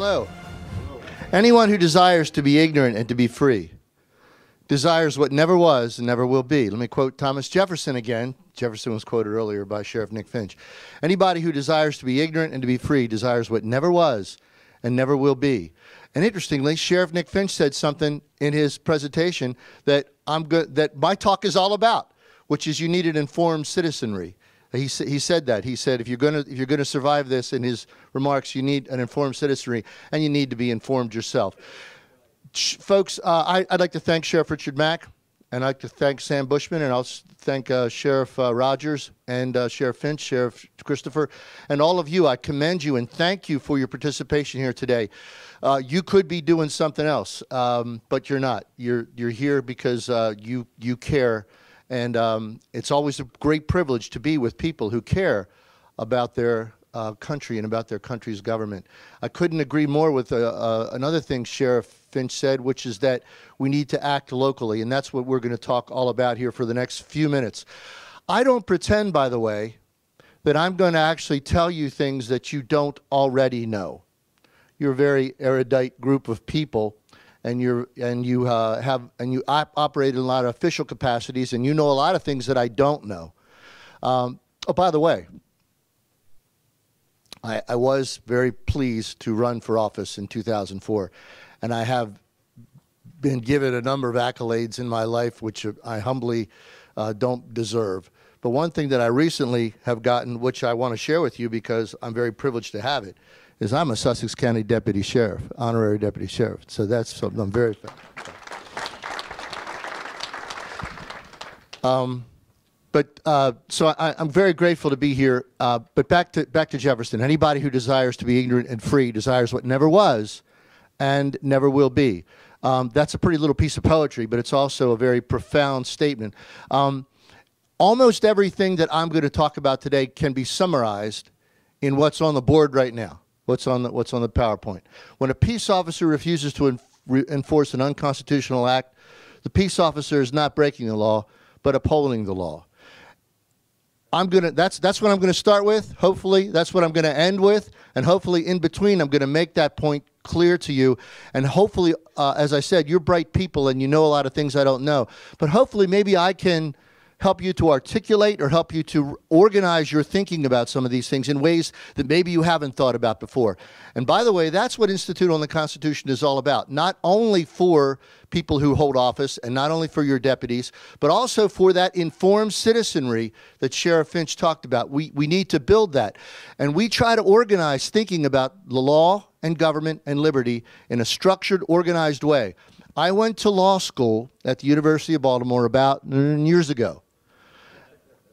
Hello. Anyone who desires to be ignorant and to be free desires what never was and never will be. Let me quote Thomas Jefferson again. Jefferson was quoted earlier by Sheriff Nick Finch. Anybody who desires to be ignorant and to be free desires what never was and never will be. And interestingly, Sheriff Nick Finch said something in his presentation that that my talk is all about, which is you need an informed citizenry. He said that. He said if you're going to survive this, in his remarks, you need an informed citizenry, and you need to be informed yourself. Folks, I'd like to thank Sheriff Richard Mack, and I'd like to thank Sam Bushman, and I'll thank Sheriff Rogers and Sheriff Finch, Sheriff Christopher, and all of you. I commend you and thank you for your participation here today. You could be doing something else, but you're not. You're here because you care. And it's always a great privilege to be with people who care about their country and about their country's government. I couldn't agree more with another thing Sheriff Finch said, which is that we need to act locally, and that's what we're going to talk all about here for the next few minutes. I don't pretend, by the way, that I'm going to actually tell you things that you don't already know. You're a very erudite group of people, and you operate in a lot of official capacities, and you know a lot of things that I don't know. Oh, by the way, I was very pleased to run for office in 2004, and I have been given a number of accolades in my life which I humbly don't deserve. But one thing that I recently have gotten, which I want to share with you because I'm very privileged to have it, is I'm a Sussex County Deputy Sheriff, Honorary Deputy Sheriff. So that's something I'm very proud of. So I'm very grateful to be here. But back to Jefferson. Anybody who desires to be ignorant and free desires what never was and never will be. That's a pretty little piece of poetry, but it's also a very profound statement. Almost everything that I'm going to talk about today can be summarized in what's on the board right now. What's on the PowerPoint. When a peace officer refuses to enforce an unconstitutional act, the peace officer is not breaking the law, but upholding the law. That's what I'm going to start with. Hopefully, that's what I'm going to end with, and hopefully, in between, I'm going to make that point clear to you. And hopefully, as I said, you're bright people, and you know a lot of things I don't know. But hopefully, maybe I can help you to articulate or help you to organize your thinking about some of these things in ways that maybe you haven't thought about before. And by the way, that's what Institute on the Constitution is all about, not only for people who hold office and not only for your deputies, but also for that informed citizenry that Sheriff Finch talked about. We need to build that. And we try to organize thinking about the law and government and liberty in a structured, organized way. I went to law school at the University of Baltimore about years ago.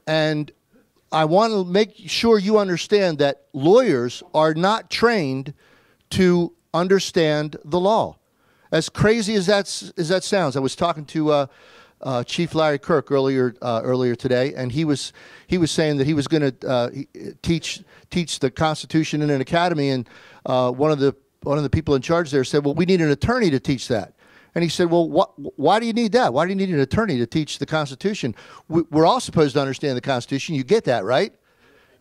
And I want to make sure you understand that lawyers are not trained to understand the law. As crazy as that sounds, I was talking to Chief Larry Kirk earlier today, and he was saying that he was going to teach the Constitution in an academy, and one of the people in charge there said, "Well, we need an attorney to teach that." And he said, well, why do you need that? Why do you need an attorney to teach the Constitution? We're all supposed to understand the Constitution. You get that, right?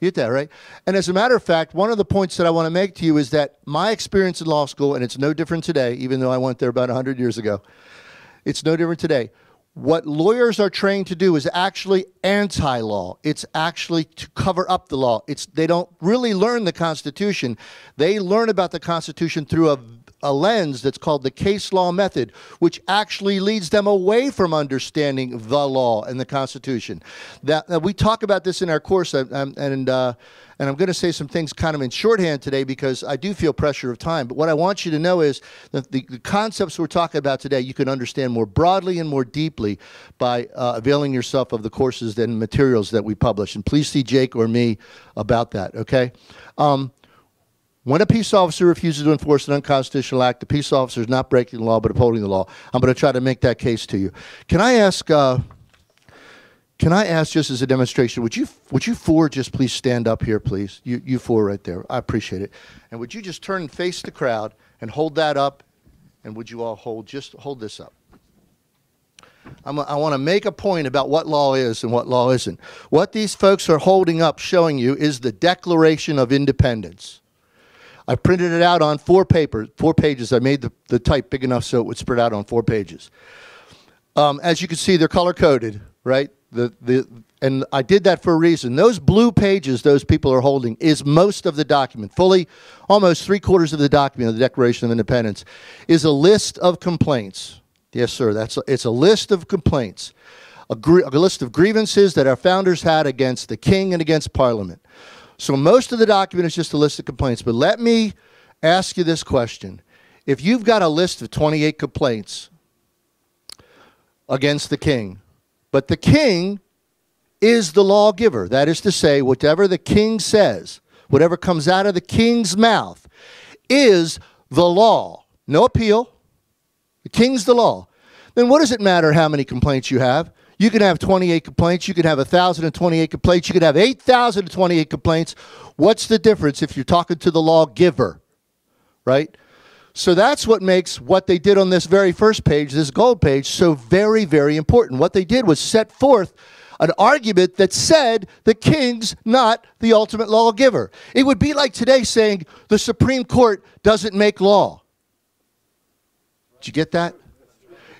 You get that, right? And as a matter of fact, one of the points that I want to make to you is that my experience in law school, and it's no different today, even though I went there about 100 years ago, it's no different today. What lawyers are trained to do is actually anti-law. It's actually to cover up the law. They don't really learn the Constitution. They learn about the Constitution through a lens that's called the case law method, which actually leads them away from understanding the law and the Constitution. We talk about this in our course, and I'm going to say some things kind of in shorthand today because I do feel pressure of time. But what I want you to know is that the concepts we're talking about today, you can understand more broadly and more deeply by availing yourself of the courses and materials that we publish. And please see Jake or me about that, okay? When a peace officer refuses to enforce an unconstitutional act, the peace officer is not breaking the law but upholding the law. I'm going to try to make that case to you. Can I ask just as a demonstration, would you four just please stand up here, please? You four right there. I appreciate it. And would you just turn and face the crowd and hold that up? And would you all hold this up? I want to make a point about what law is and what law isn't. What these folks are holding up showing you is the Declaration of Independence. I printed it out on 4 pages. I made the type big enough so it would spread out on 4 pages. As you can see, they're color-coded, right? And I did that for a reason. Those blue pages those people are holding is most of the document. Fully, almost 3/4 of the document of the Declaration of Independence is a list of complaints. Yes, sir, it's a list of complaints, a list of grievances that our founders had against the king and against Parliament. So most of the document is just a list of complaints. But let me ask you this question. If you've got a list of 28 complaints against the king, but the king is the lawgiver, that is to say, whatever the king says, whatever comes out of the king's mouth is the law. No appeal. The king's the law. Then what does it matter how many complaints you have? You can have 28 complaints. You can have 1,028 complaints. You can have 8,028 complaints. What's the difference if you're talking to the lawgiver, right? So that's what makes what they did on this very first page, this gold page, so very, very important. What they did was set forth an argument that said the king's not the ultimate lawgiver. It would be like today saying the Supreme Court doesn't make law. Did you get that?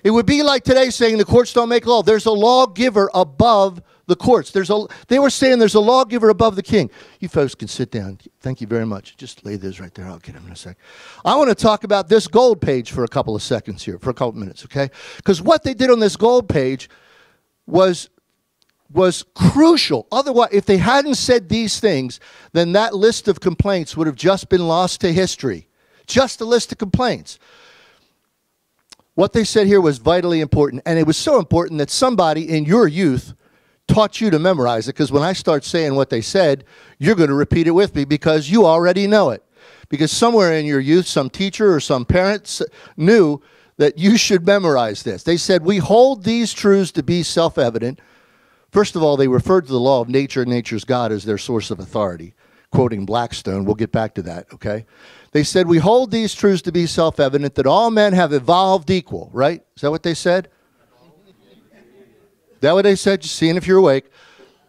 It would be like today saying the courts don't make law. There's a lawgiver above the courts. They were saying there's a lawgiver above the king. You folks can sit down. Thank you very much. Just lay those right there. I'll get them in a sec. I want to talk about this gold page for a couple of seconds here, for a couple minutes, okay? Because what they did on this gold page was crucial. Otherwise, if they hadn't said these things, then that list of complaints would have just been lost to history. Just a list of complaints. What they said here was vitally important, and it was so important that somebody in your youth taught you to memorize it, because when I start saying what they said, you're going to repeat it with me because you already know it. Because somewhere in your youth, some teacher or some parent knew that you should memorize this. They said, we hold these truths to be self-evident. First of all, they referred to the law of nature and nature's God as their source of authority, quoting Blackstone. We'll get back to that, okay? They said, we hold these truths to be self-evident, that all men have evolved equal, right? Is that what they said? Is that what they said? Just seeing if you're awake.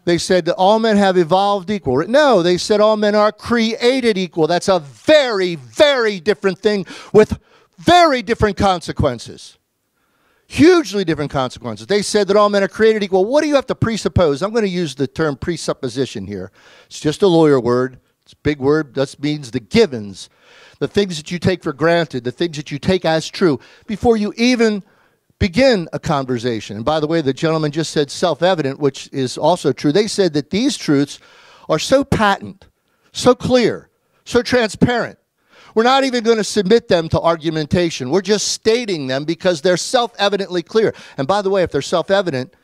They said that all men have evolved equal. No, they said all men are created equal. That's a very, very different thing with very different consequences. Hugely different consequences. They said that all men are created equal. What do you have to presuppose? I'm going to use the term presupposition here. It's just a lawyer word. It's a big word. That means the givens, the things that you take for granted, the things that you take as true before you even begin a conversation. And by the way, the gentleman just said self-evident, which is also true. They said that these truths are so patent, so clear, so transparent. We're not even going to submit them to argumentation. We're just stating them because they're self-evidently clear. And by the way, if they're self-evident,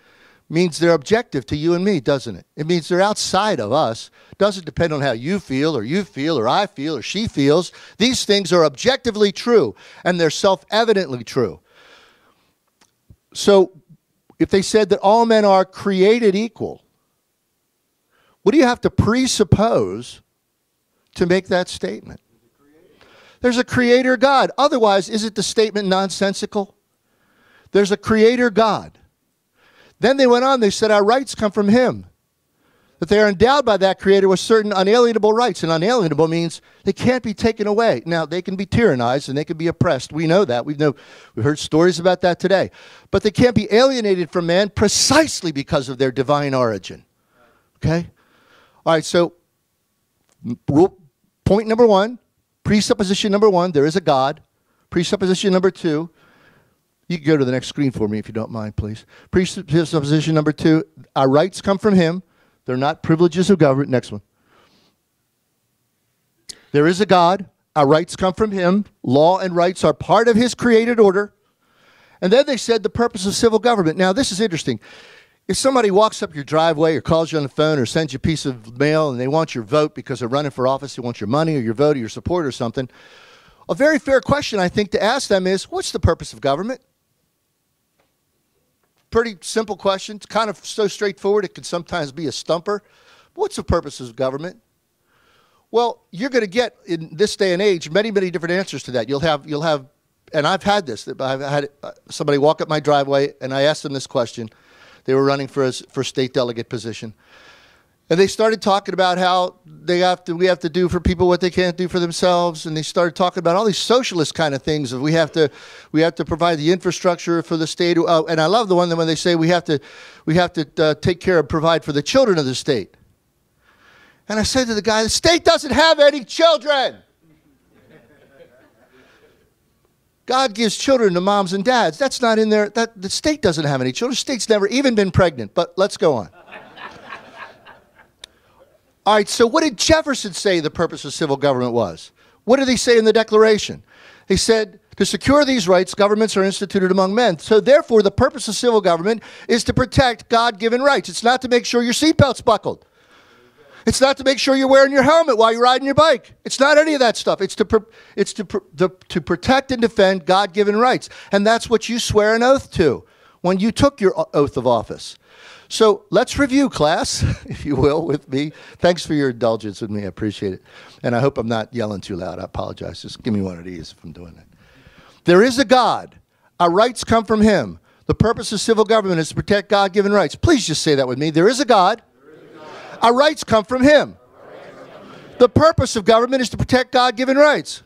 means they're objective to you and me, doesn't it? It means they're outside of us. Doesn't depend on how you feel or I feel or she feels. These things are objectively true, and they're self-evidently true. So if they said that all men are created equal, what do you have to presuppose to make that statement? There's a creator God. Otherwise, isn't the statement nonsensical? There's a creator God. Then they went on, they said our rights come from him. That they are endowed by that creator with certain unalienable rights. And unalienable means they can't be taken away. Now, they can be tyrannized and they can be oppressed. We know that. We've heard stories about that today. But they can't be alienated from man precisely because of their divine origin. Okay? All right, so point number one, presupposition number one, there is a God. Presupposition number two, you can go to the next screen for me if you don't mind, please. Presupposition number two, our rights come from him. They're not privileges of government. Next one. There is a God. Our rights come from him. Law and rights are part of his created order. And then they said the purpose of civil government. Now, this is interesting. If somebody walks up your driveway or calls you on the phone or sends you a piece of mail and they want your vote because they're running for office, they want your money or your vote or your support or something, a very fair question, I think, to ask them is, what's the purpose of government? Pretty simple question. It's kind of so straightforward it can sometimes be a stumper. What's the purpose of government? Well, you're going to get, in this day and age, many, many different answers to that. You'll have, and I've had this. I've had somebody walk up my driveway, and I asked them this question. They were running for state delegate position. And they started talking about how we have to do for people what they can't do for themselves. And they started talking about all these socialist kind of things. We have to provide the infrastructure for the state. Oh, and I love the one that when they say we have to take care and provide for the children of the state. And I said to the guy, the state doesn't have any children. God gives children to moms and dads. That's not in there. The state doesn't have any children. The state's never even been pregnant. But let's go on. All right, so what did Jefferson say the purpose of civil government was? What did he say in the Declaration? He said, to secure these rights, governments are instituted among men. So therefore, the purpose of civil government is to protect God-given rights. It's not to make sure your seatbelt's buckled. It's not to make sure you're wearing your helmet while you're riding your bike. It's not any of that stuff. It's to protect and defend God-given rights. And that's what you swear an oath to when you took your oath of office. So let's review, class, if you will, with me. Thanks for your indulgence with me. I appreciate it. And I hope I'm not yelling too loud. I apologize. Just give me one of these if I'm doing that. There is a God. Our rights come from him. The purpose of civil government is to protect God-given rights. Please just say that with me. There is a God. Our rights come from him. The purpose of government is to protect God-given rights.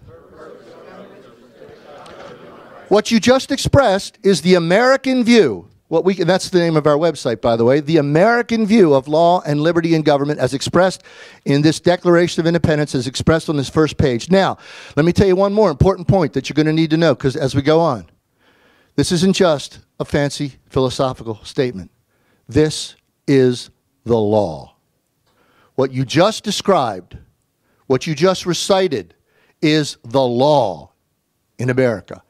What you just expressed is the American view. And that's the name of our website, by the way, the American view of law and liberty in government as expressed in this Declaration of Independence, as expressed on this first page. Now, let me tell you one more important point that you're going to need to know, because as we go on, this isn't just a fancy philosophical statement. This is the law. What you just described, what you just recited, is the law in America.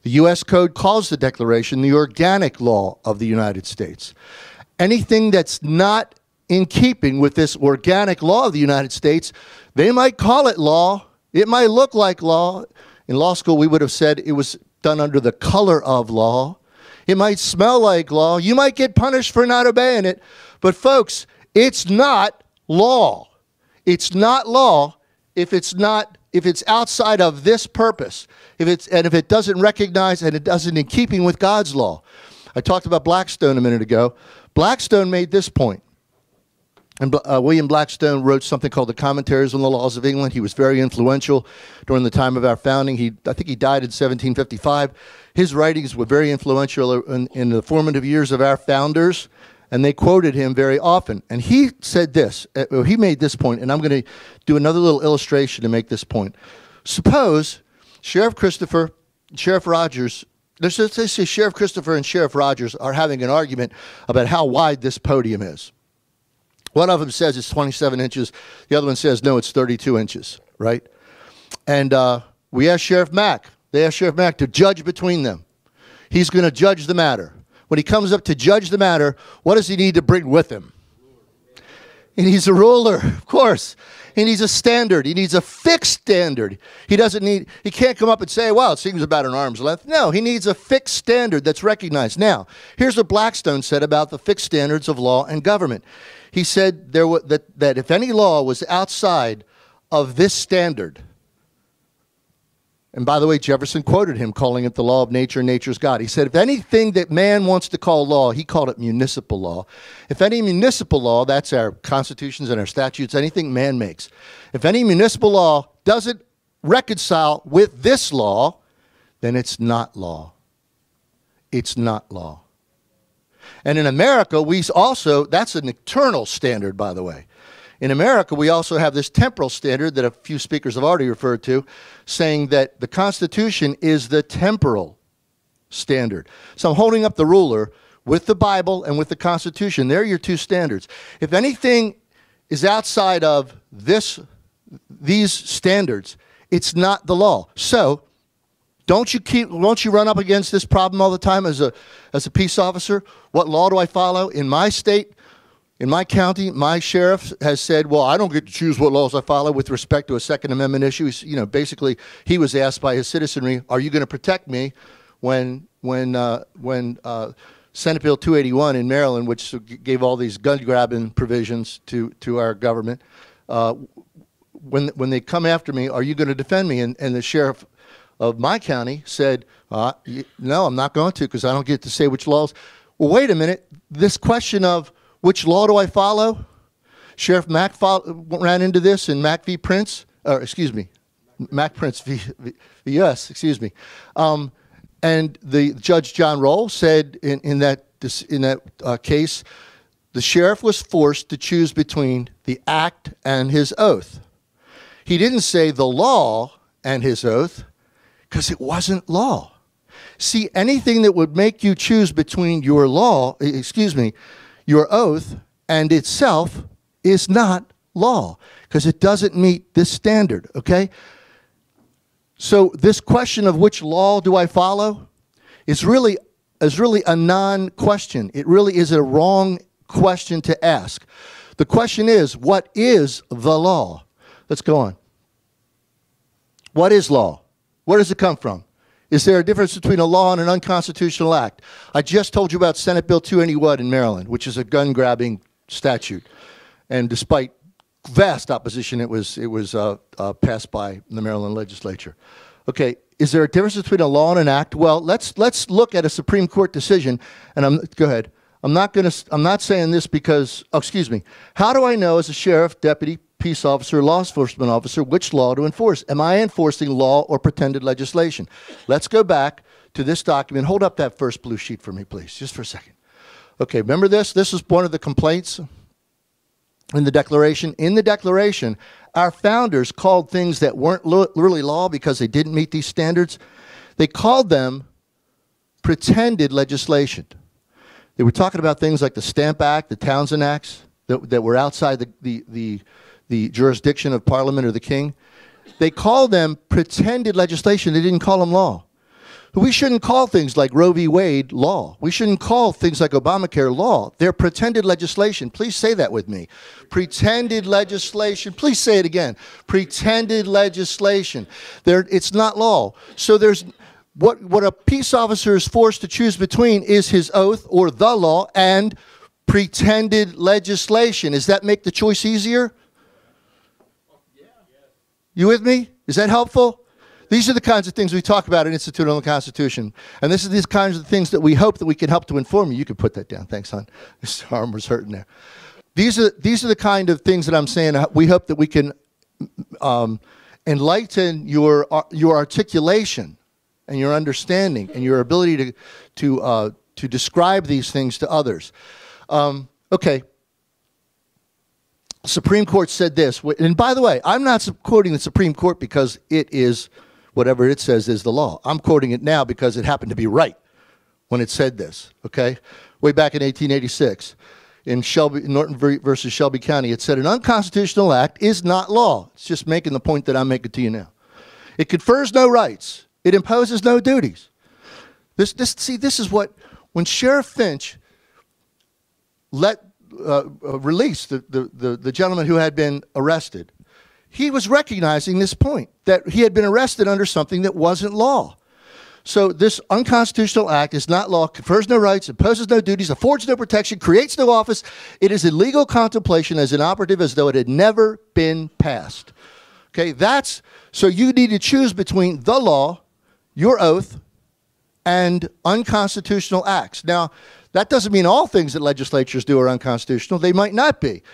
The U.S. Code calls the Declaration the organic law of the United States. Anything that's not in keeping with this organic law of the United States, they might call it law. It might look like law. In law school, we would have said it was done under the color of law. It might smell like law. You might get punished for not obeying it. But folks, it's not law. It's not law if it's outside of this purpose, if it doesn't recognize and it doesn't in keeping with God's law. I talked about Blackstone a minute ago. Blackstone made this point. And William Blackstone wrote something called the Commentaries on the Laws of England. He was very influential during the time of our founding. I think he died in 1755. His writings were very influential in the formative years of our founders, and they quoted him very often. And he said this, he made this point, and I'm going to do another little illustration to make this point. Suppose Sheriff Christopher, Sheriff Rogers, let's say Sheriff Christopher and Sheriff Rogers are having an argument about how wide this podium is. One of them says it's 27 inches. The other one says, no, it's 32 inches, right? And we asked Sheriff Mack. They asked Sheriff Mack to judge between them. He's going to judge the matter. When he comes up to judge the matter, what does he need to bring with him? He needs a ruler, of course. He needs a standard. He needs a fixed standard. He can't come up and say, well, it seems about an arm's length. No, he needs a fixed standard that's recognized. Now, here's what Blackstone said about the fixed standards of law and government. He said that if any law was outside of this standard, and by the way, Jefferson quoted him, calling it the law of nature, nature's God. He said, if anything that man wants to call law, he called it municipal law. If any municipal law, that's our constitutions and our statutes, anything man makes. If any municipal law doesn't reconcile with this law, then it's not law. It's not law. And in America, that's an eternal standard, by the way. In America, we also have this temporal standard that a few speakers have already referred to, saying that the Constitution is the temporal standard. So I'm holding up the ruler with the Bible and with the Constitution. They're your two standards. If anything is outside of these standards, it's not the law. So won't you run up against this problem all the time as a peace officer? What law do I follow? In my state, in my county, my sheriff has said, well, I don't get to choose what laws I follow with respect to a Second Amendment issue. Basically, he was asked by his citizenry, are you going to protect me when Senate Bill 281 in Maryland, which gave all these gun-grabbing provisions to our government, when they come after me, are you going to defend me? And the sheriff of my county said, no, I'm not going to, because I don't get to say which laws. Well, wait a minute. This question of which law do I follow Sheriff Mack ran into this in Mack v. Prince, or excuse me, Mack Prince v. U.S., excuse me. And the Judge John Roll said in that case, the sheriff was forced to choose between the act and his oath. He didn't say the law and his oath, because it wasn't law. See, anything that would make you choose between your your oath and itself is not law, because it doesn't meet this standard, okay? So this question of which law do I follow is really a non-question. It really is a wrong question to ask. The question is, what is the law? Let's go on. What is law? Where does it come from? Is there a difference between a law and an unconstitutional act? I just told you about Senate Bill 281 in Maryland, which is a gun-grabbing statute. And despite vast opposition, it was passed by the Maryland legislature. Okay, is there a difference between a law and an act? Well, let's look at a Supreme Court decision, and go ahead. I'm not saying this because, oh, excuse me. How do I know as a sheriff, deputy, peace officer, law enforcement officer, which law to enforce? Am I enforcing law or pretended legislation? Let's go back to this document. Hold up that first blue sheet for me, please, just for a second. Okay, remember this? This is one of the complaints in the Declaration. In the Declaration, our founders called things that weren't really law because they didn't meet these standards. They called them pretended legislation. They were talking about things like the Stamp Act, the Townsend Acts, that were outside the jurisdiction of Parliament or the King. They called them pretended legislation. They didn't call them law. We shouldn't call things like Roe v. Wade law. We shouldn't call things like Obamacare law. They're pretended legislation. Please say that with me. Pretended legislation. Please say it again. Pretended legislation. It's not law. So there's what a peace officer is forced to choose between is his oath or the law and pretended legislation. Does that make the choice easier? You with me? Is that helpful? These are the kinds of things we talk about in Institute on the Constitution. And this is these kinds of things that we hope that we can help to inform you. You can put that down. Thanks, hon. This arm was hurting there. These are the kind of things that I'm saying we hope that we can enlighten your articulation and your understanding and your ability to describe these things to others. Okay. Supreme Court said this. And by the way, I'm not quoting the Supreme Court because it is whatever it says is the law. I'm quoting it now because it happened to be right when it said this, okay? Way back in 1886 in Norton versus Shelby County, it said an unconstitutional act is not law. It's just making the point that I'm making to you now. It confers no rights. It imposes no duties. This is what, when Sheriff Finch released the gentleman who had been arrested, he was recognizing this point, that he had been arrested under something that wasn't law. So this unconstitutional act is not law, confers no rights, imposes no duties, affords no protection, creates no office. It is a legal contemplation as inoperative as though it had never been passed. Okay, so you need to choose between the law, your oath, and unconstitutional acts. Now, that doesn't mean all things that legislatures do are unconstitutional. They might not be.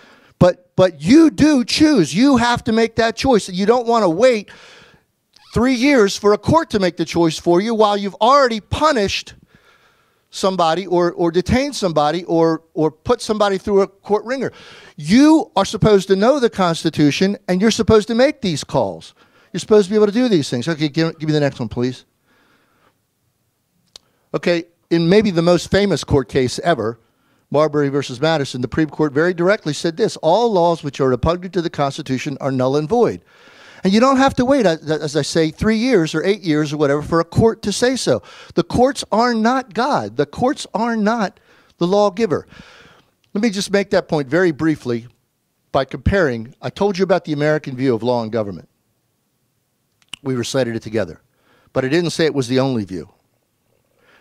But you do choose. You have to make that choice. You don't want to wait 3 years for a court to make the choice for you while you've already punished somebody or detained somebody or put somebody through a court ringer. You are supposed to know the Constitution, and you're supposed to make these calls. You're supposed to be able to do these things. Okay, give me the next one, please. Okay, in maybe the most famous court case ever, Marbury versus Madison, the Supreme Court very directly said this: all laws which are repugnant to the Constitution are null and void. And you don't have to wait, as I say, 3 years or 8 years or whatever for a court to say so. The courts are not God. The courts are not the lawgiver. Let me just make that point very briefly by comparing. I told you about the American view of law and government. We recited it together. But I didn't say it was the only view.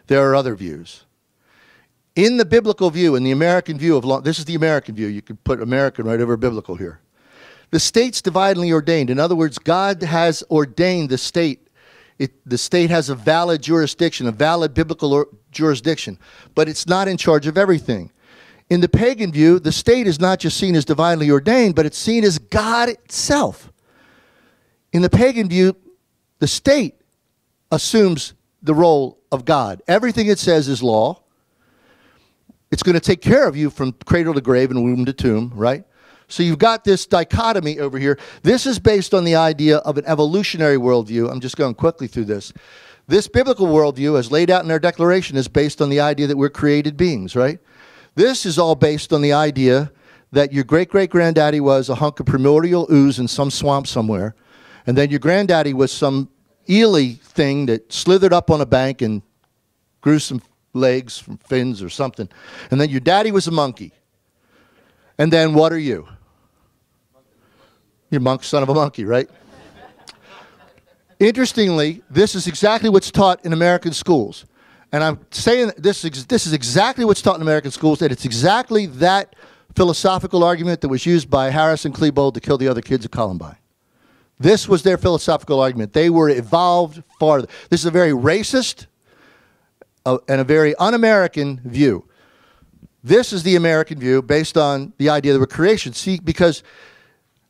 There are other views. In the biblical view, in the American view of law, this is the American view. You could put American right over biblical here. The state's divinely ordained. In other words, God has ordained the state. The state has a valid jurisdiction, a valid biblical jurisdiction, but it's not in charge of everything. In the pagan view, the state is not just seen as divinely ordained, but it's seen as God itself. In the pagan view, the state assumes the role of God. Everything it says is law. It's going to take care of you from cradle to grave and womb to tomb, right? So you've got this dichotomy over here. This is based on the idea of an evolutionary worldview. I'm just going quickly through this. This biblical worldview, as laid out in our declaration, is based on the idea that we're created beings, right? This is all based on the idea that your great-great-granddaddy was a hunk of primordial ooze in some swamp somewhere, and then your granddaddy was some eely thing that slithered up on a bank and grew some legs from fins or something, and then your daddy was a monkey. And then what are you? You're monk, son of a monkey, right? Interestingly, this is exactly what's taught in American schools. And I'm saying this is exactly what's taught in American schools, and it's exactly that philosophical argument that was used by Harris and Klebold to kill the other kids at Columbine. This was their philosophical argument. They were evolved farther. This is a very racist and a very un-American view. This is the American view based on the idea that we're creation. See, because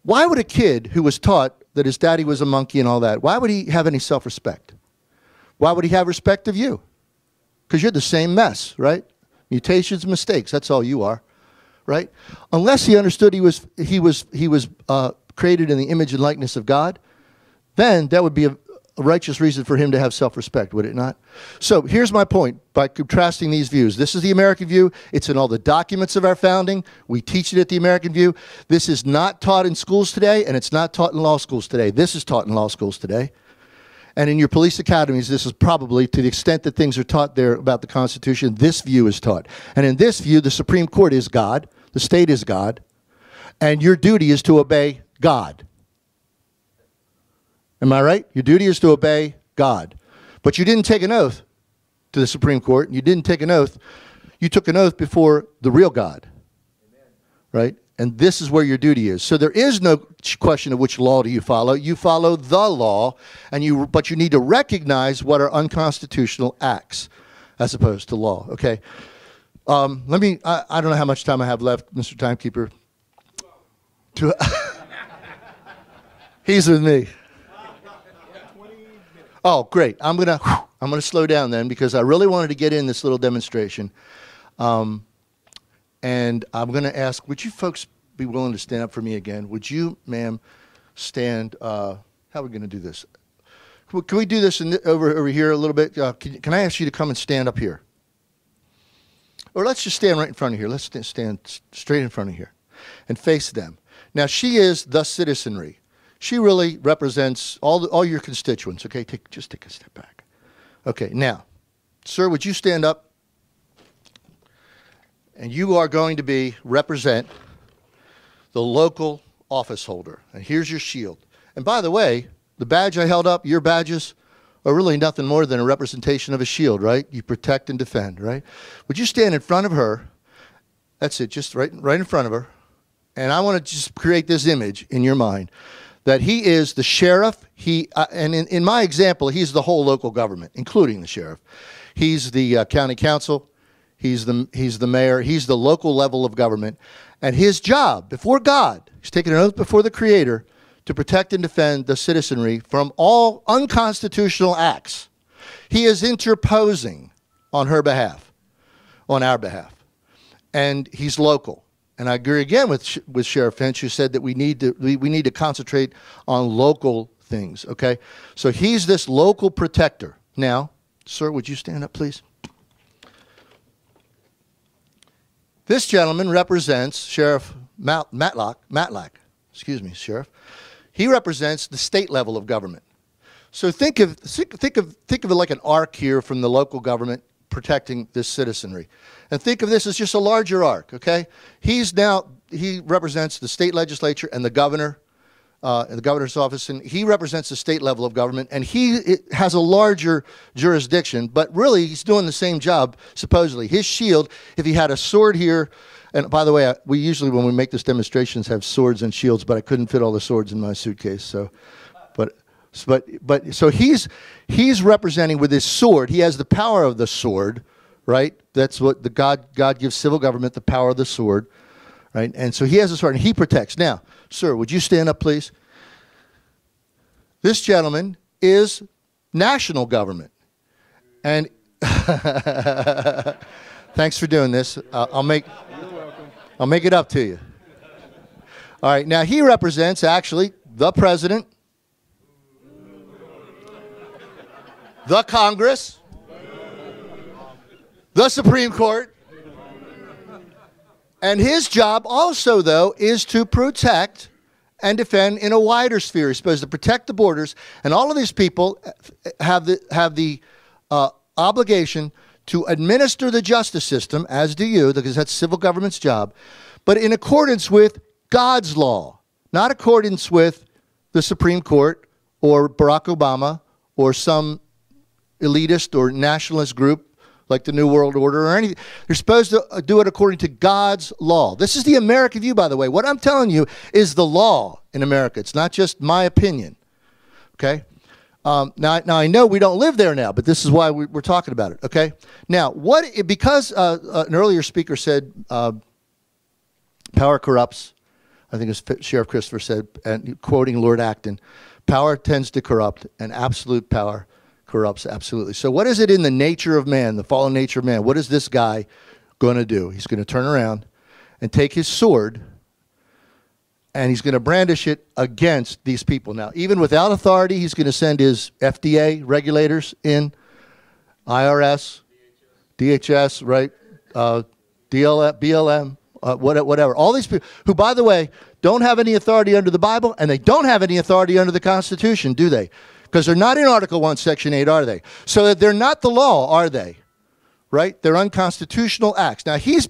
why would a kid who was taught that his daddy was a monkey and all that, why would he have any self-respect? Why would he have respect of you? Because you're the same mess, right? Mutations, mistakes, that's all you are, right? Unless he understood he was created in the image and likeness of God, then that would be a righteous reason for him to have self-respect, would it not? So here's my point by contrasting these views. This is the American view. It's in all the documents of our founding. We teach it at the American view. This is not taught in schools today, and it's not taught in law schools today. This is taught in law schools today. And in your police academies, this is probably, to the extent that things are taught there about the Constitution, this view is taught. And in this view, the Supreme Court is God, the state is God, and your duty is to obey God. Am I right? Your duty is to obey God. But you didn't take an oath to the Supreme Court. You didn't take an oath. You took an oath before the real God. Amen. Right? And this is where your duty is. So there is no question of which law do you follow. You follow the law, but you need to recognize what are unconstitutional acts as opposed to law. Okay? I don't know how much time I have left, Mr. Timekeeper. He's with me. Oh, great. I'm gonna slow down then because I really wanted to get in this little demonstration. And I'm going to ask, would you folks be willing to stand up for me again? Would you, ma'am, stand? How are we going to do this? Can we do this over here a little bit? Can I ask you to come and stand up here? Or let's just stand right in front of here. Let's stand straight in front of here and face them. Now, she is the citizenry. She really represents all your constituents. Okay, just take a step back. Okay, now, sir, would you stand up? And you are going to represent the local office holder. And here's your shield. And by the way, the badge I held up, your badges, are really nothing more than a representation of a shield, right? You protect and defend, right? Would you stand in front of her? That's it, just right in front of her. And I want to just create this image in your mind that he is the sheriff. And in my example, he's the whole local government, including the sheriff. He's the county council. He's the mayor. He's the local level of government. And his job before God, he's taken an oath before the Creator to protect and defend the citizenry from all unconstitutional acts. He is interposing on her behalf, on our behalf. And he's local. And I agree again with Sheriff Finch, who said that we need to concentrate on local things, okay? So he's this local protector. Now, sir, would you stand up, please? This gentleman represents Sheriff Matlack, excuse me, Sheriff. He represents the state level of government. So think of it like an arc here from the local government protecting this citizenry. And think of this as just a larger arc, okay? He represents the state legislature and the governor, in the governor's office, and he represents the state level of government, and he has a larger jurisdiction, but really he's doing the same job, supposedly. His shield, if he had a sword here, and by the way, we usually, when we make these demonstrations, have swords and shields, but I couldn't fit all the swords in my suitcase, so, so he's representing with his sword. He has the power of the sword, right? That's what God gives civil government, the power of the sword, right? And so he has a sword, and he protects. Now, sir, would you stand up, please? This gentleman is national government. And thanks for doing this. I'll make it up to you. All right, now he represents, actually, the president, the Congress, the Supreme Court, and his job also, though, is to protect and defend in a wider sphere. He's supposed to protect the borders, and all of these people have the obligation to administer the justice system, as do you, because that's civil government's job, but in accordance with God's law, not accordance with the Supreme Court or Barack Obama or some elitist or nationalist group like the New World Order or anything. They're supposed to do it according to God's law. This is the American view, by the way. What I'm telling you is the law in America. It's not just my opinion, okay? Now I know we don't live there now, but this is why we're talking about it, okay? Now, because an earlier speaker said power corrupts, I think as Sheriff Christopher said, and quoting Lord Acton, power tends to corrupt, and absolute power corrupts absolutely. So what is it in the nature of man, the fallen nature of man? What is this guy going to do? He's going to turn around and take his sword, and he's going to brandish it against these people. Now, even without authority, he's going to send his FDA regulators in, IRS, DHS, right, BLM, whatever. All these people who, by the way, don't have any authority under the Bible, and they don't have any authority under the Constitution, do they? Because they're not in Article 1, Section 8, are they? So that they're not the law, are they? Right? They're unconstitutional acts. Now, he's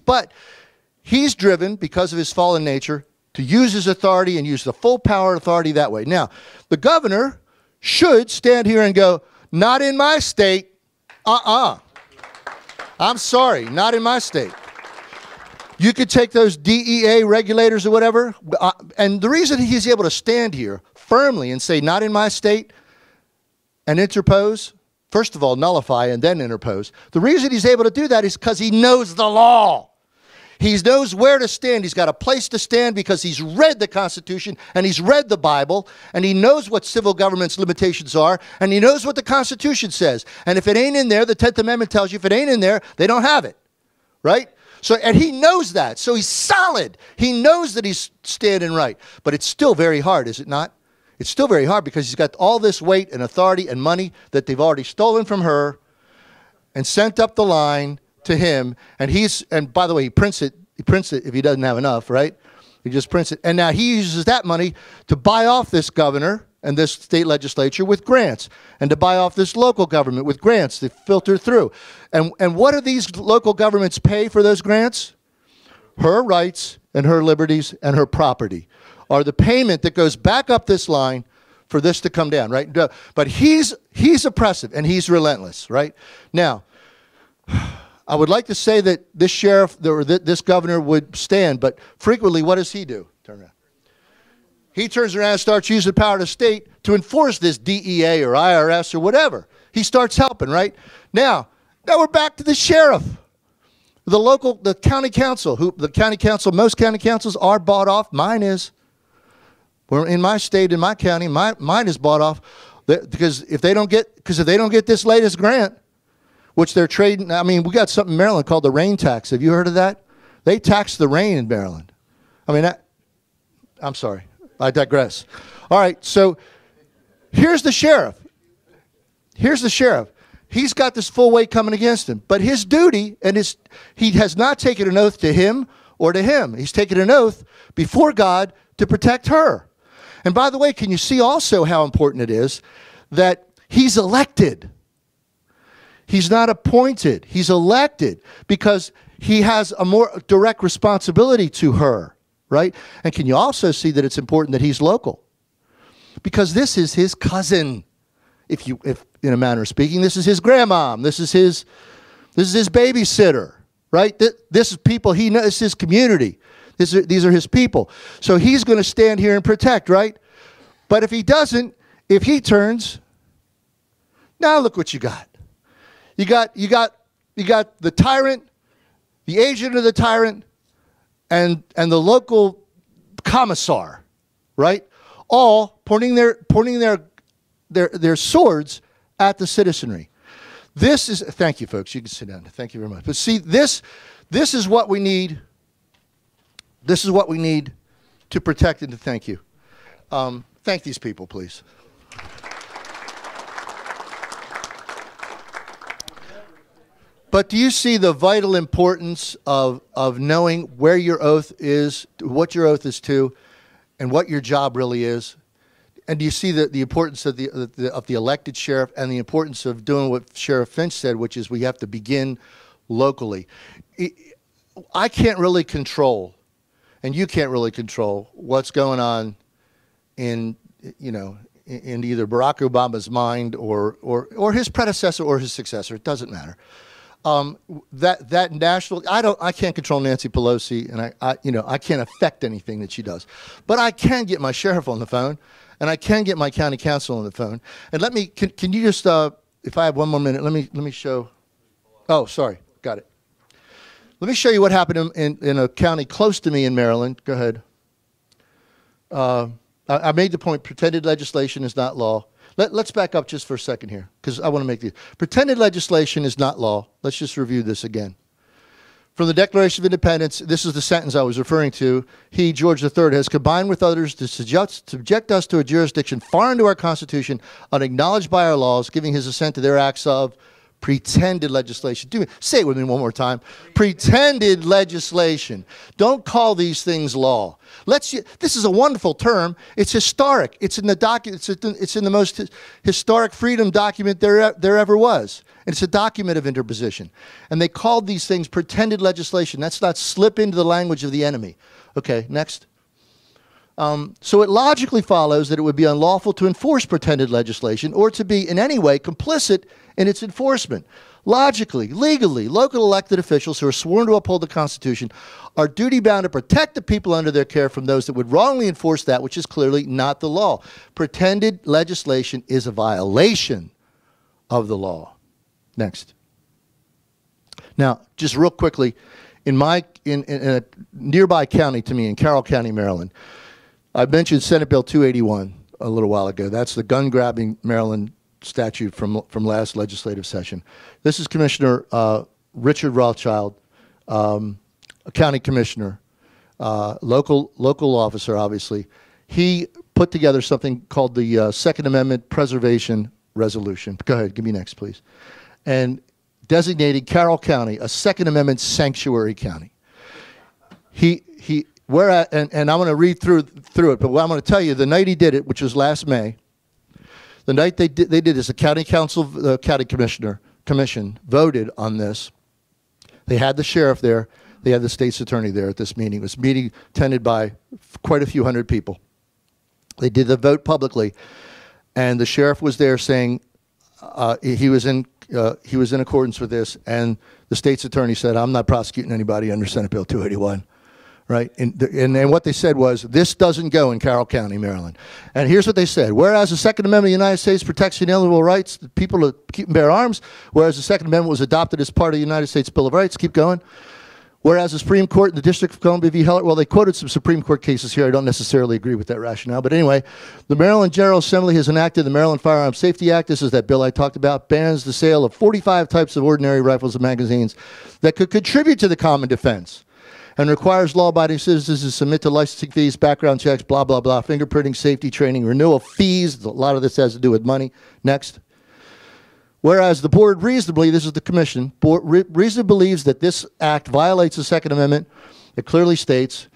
driven, because of his fallen nature, to use his authority and use the full power and authority that way. Now, the governor should stand here and go, not in my state. I'm sorry, not in my state. You could take those DEA regulators or whatever, and the reason he's able to stand here firmly and say, not in my state, and interpose, first of all, nullify and then interpose. The reason he's able to do that is because he knows the law. He knows where to stand. He's got a place to stand because he's read the Constitution and he's read the Bible, and he knows what civil government's limitations are, and he knows what the Constitution says. And if it ain't in there, the 10th Amendment tells you if it ain't in there, they don't have it, right? So, and he knows that. So he's solid. He knows that he's standing right. But it's still very hard, is it not? It's still very hard because he's got all this weight and authority and money that they've already stolen from her and sent up the line to him. And by the way, he prints it if he doesn't have enough, right? He just prints it. And now he uses that money to buy off this governor and this state legislature with grants, and to buy off this local government with grants to filter through. And what do these local governments pay for those grants? Her rights and her liberties and her property are the payment that goes back up this line for this to come down, right? But he's oppressive and he's relentless, right? Now, I would like to say that this sheriff or this governor would stand, but frequently, what does he do? Turn around. He turns around and starts using the power of the state to enforce this DEA or IRS or whatever. He starts helping, right? Now we're back to the sheriff. The county council, most county councils are bought off. Mine is. We're in my state, in my county, mine is bought off because if they don't get this latest grant, which they're trading, I mean, we got something in Maryland called the rain tax. Have you heard of that? They tax the rain in Maryland. I mean, I'm sorry, I digress. All right, so here's the sheriff. He's got this full weight coming against him, but his duty he has not taken an oath to him or to him. He's taken an oath before God to protect her. And by the way, can you see also how important it is that he's elected? He's not appointed. He's elected because he has a more direct responsibility to her, right? And can you also see that it's important that he's local? Because this is his cousin. If in a manner of speaking, this is his grandmom. This is his babysitter, right? This is people he knows. This is his community. These are his people. So he's going to stand here and protect, right? But if he doesn't, if he turns, now look what you got. You got the tyrant the agent of the tyrant, and the local commissar, right? All pointing their swords at the citizenry. This is, thank you folks, you can sit down. Thank you very much. But see, this is what we need. This is what we need to protect and to thank you. Thank these people, please. But do you see the vital importance of knowing where your oath is, what your oath is to, and what your job really is? And do you see the importance of the elected sheriff and the importance of doing what Sheriff Finch said, which is we have to begin locally? I can't really control, and you can't really control, what's going on in either Barack Obama's mind or his predecessor or his successor. It doesn't matter. That national, I can't control Nancy Pelosi, and I can't affect anything that she does, but I can get my sheriff on the phone, and I can get my county council on the phone. And can you just, if I have one more minute, let me show. Oh, sorry, got it. Let me show you what happened in a county close to me in Maryland. Go ahead. I made the point: pretended legislation is not law. Let's back up just for a second here, because I want to make the pretended legislation is not law. Let's just review this again. From the Declaration of Independence, this is the sentence I was referring to. He, George III, has combined with others to subject us to a jurisdiction foreign to our Constitution, unacknowledged by our laws, giving his assent to their acts of pretended legislation. Say it with me one more time. Pretended legislation. Don't call these things law. This is a wonderful term. It's historic. It's in the document. It's in the most historic freedom document there ever was. And it's a document of interposition. And they called these things pretended legislation. That's not slip into the language of the enemy. Okay, next. So it logically follows that it would be unlawful to enforce pretended legislation or to be in any way complicit in its enforcement. Logically, legally, local elected officials who are sworn to uphold the Constitution are duty-bound to protect the people under their care from those that would wrongly enforce that which is clearly not the law. Pretended legislation is a violation of the law. Next. Now, just real quickly, in a nearby county to me, in Carroll County, Maryland, I mentioned Senate Bill 281 a little while ago. That's the gun-grabbing Maryland statute from last legislative session. This is Commissioner Richard Rothschild, a county commissioner, local officer, obviously. He put together something called the Second Amendment Preservation Resolution. Go ahead, give me next, please. And designated Carroll County a Second Amendment sanctuary county. And I'm going to read through it, but what I'm going to tell you, the night he did it, which was last May, the night they did this, the county council, the county commission voted on this. They had the sheriff there. They had the state's attorney there at this meeting. It was a meeting attended by quite a few hundred people. They did the vote publicly, and the sheriff was there saying he was in accordance with this, and the state's attorney said, "I'm not prosecuting anybody under Senate Bill 281." Right, and what they said was, this doesn't go in Carroll County, Maryland. And here's what they said: whereas the Second Amendment of the United States protects the inalienable rights of people to keep and bear arms, whereas the Second Amendment was adopted as part of the United States Bill of Rights, keep going. Whereas the Supreme Court in the District of Columbia v. Heller, well, they quoted some Supreme Court cases here. I don't necessarily agree with that rationale. But anyway, the Maryland General Assembly has enacted the Maryland Firearms Safety Act. This is that bill I talked about. Bans the sale of 45 types of ordinary rifles and magazines that could contribute to the common defense, and requires law-abiding citizens to submit to licensing fees, background checks, blah, blah, blah, fingerprinting, safety training, renewal fees. A lot of this has to do with money. Next. Whereas the board reasonably, this is the commission, reasonably believes that this act violates the Second Amendment. It clearly states,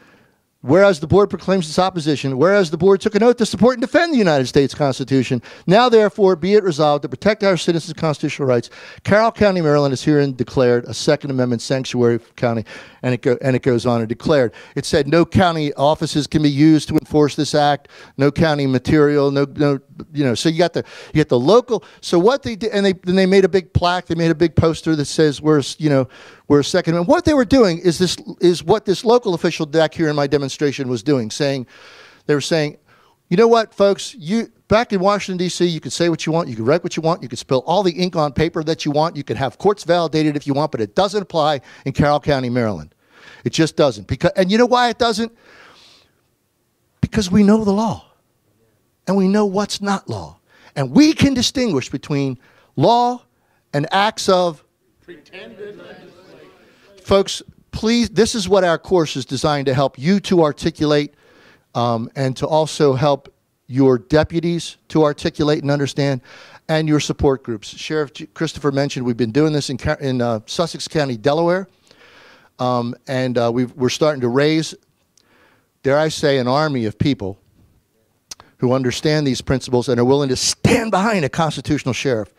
whereas the board proclaims its opposition, whereas the board took an oath to support and defend the United States Constitution, now therefore be it resolved to protect our citizens' constitutional rights, Carroll County, Maryland is herein declared a Second Amendment sanctuary county, and it goes on and declared. It said no county offices can be used to enforce this act, no county material, so you got the local. So what they did, and they made a big plaque, they made a big poster that says we're a Second Amendment. What they were doing is what this local official back here in my demonstration was doing, they were saying, you know what, folks, back in Washington, D.C., you can say what you want, you can write what you want, you can spill all the ink on paper that you want, you can have courts validated if you want, but it doesn't apply in Carroll County, Maryland. It just doesn't. And you know why it doesn't? Because we know the law, and we know what's not law. And we can distinguish between law and acts of pretended legislation. Folks, please, this is what our course is designed to help you to articulate, and to also help your deputies to articulate and understand, and your support groups. Sheriff Christopher mentioned we've been doing this in Sussex County, Delaware, and we're starting to raise, dare I say, an army of people who understand these principles and are willing to stand behind a constitutional sheriff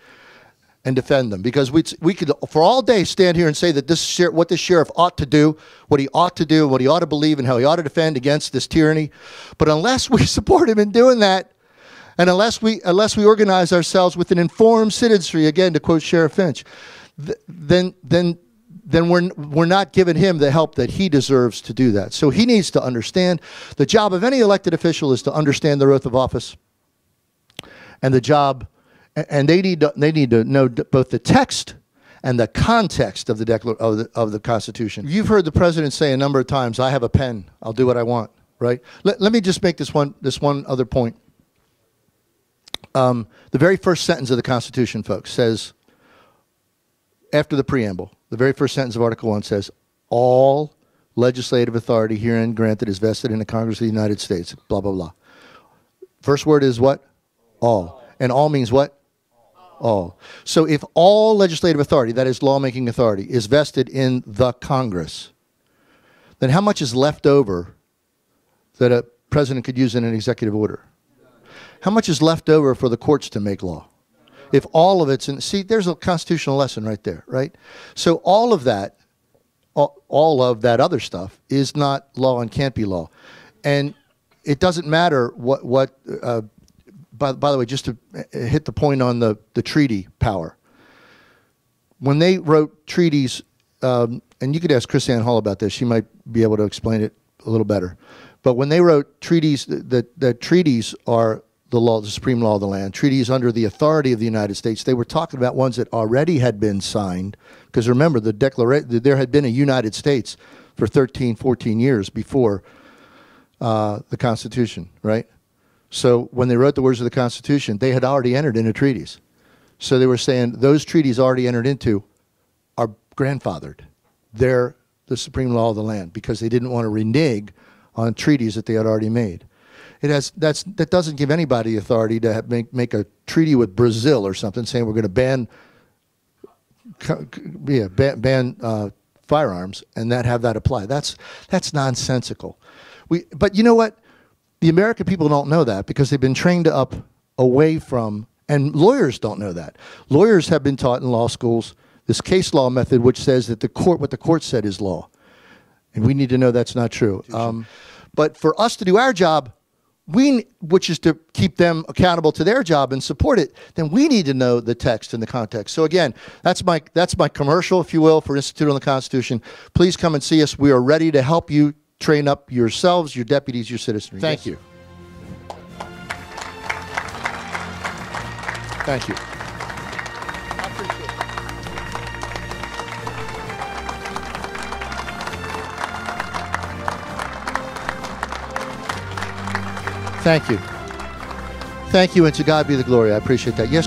and defend them. Because we could, for all day, stand here and say that what this sheriff ought to do, what he ought to do, what he ought to believe, and how he ought to defend against this tyranny. But unless we support him in doing that, and unless we organize ourselves with an informed citizenry, again, to quote Sheriff Finch, then we're not giving him the help that he deserves to do that. So he needs to understand. The job of any elected official is to understand their oath of office, and the job. And they need to know both the text and the context of the Constitution. You've heard the president say a number of times, "I have a pen. I'll do what I want." Right? Let me just make this one other point. The very first sentence of the Constitution, folks, says, after the preamble, the very first sentence of Article 1 says, "All legislative authority herein granted is vested in the Congress of the United States." Blah blah blah. First word is what? All. And all means what? All. So if all legislative authority, that is lawmaking authority, is vested in the Congress, then how much is left over that a president could use in an executive order? How much is left over for the courts to make law? If all of it's in, see, there's a constitutional lesson right there, right? So all of that other stuff is not law and can't be law. And it doesn't matter by the way, just to hit the point on the treaty power. When they wrote treaties, and you could ask Chris Ann Hall about this, she might be able to explain it a little better. But when they wrote treaties, that treaties are the law, the supreme law of the land, treaties under the authority of the United States, they were talking about ones that already had been signed. Because remember, there had been a United States for 13, 14 years before the Constitution, right? So when they wrote the words of the Constitution, they had already entered into treaties. So they were saying those treaties already entered into are grandfathered. They're the supreme law of the land because they didn't want to renege on treaties that they had already made. That doesn't give anybody authority to make a treaty with Brazil or something saying we're going to ban firearms and have that apply. That's nonsensical. But you know what? The American people don't know that because they've been trained up away from, and lawyers don't know that. Lawyers have been taught in law schools this case law method, which says that what the court said is law. And we need to know that's not true. But for us to do our job, which is to keep them accountable to their job and support it, then we need to know the text and the context. So again, that's my commercial, if you will, for Institute on the Constitution. Please come and see us. We are ready to help you train up yourselves, your deputies, your citizenry. Thank you. Thank you. I appreciate it. Thank you. Thank you, and to God be the glory. I appreciate that. Yes.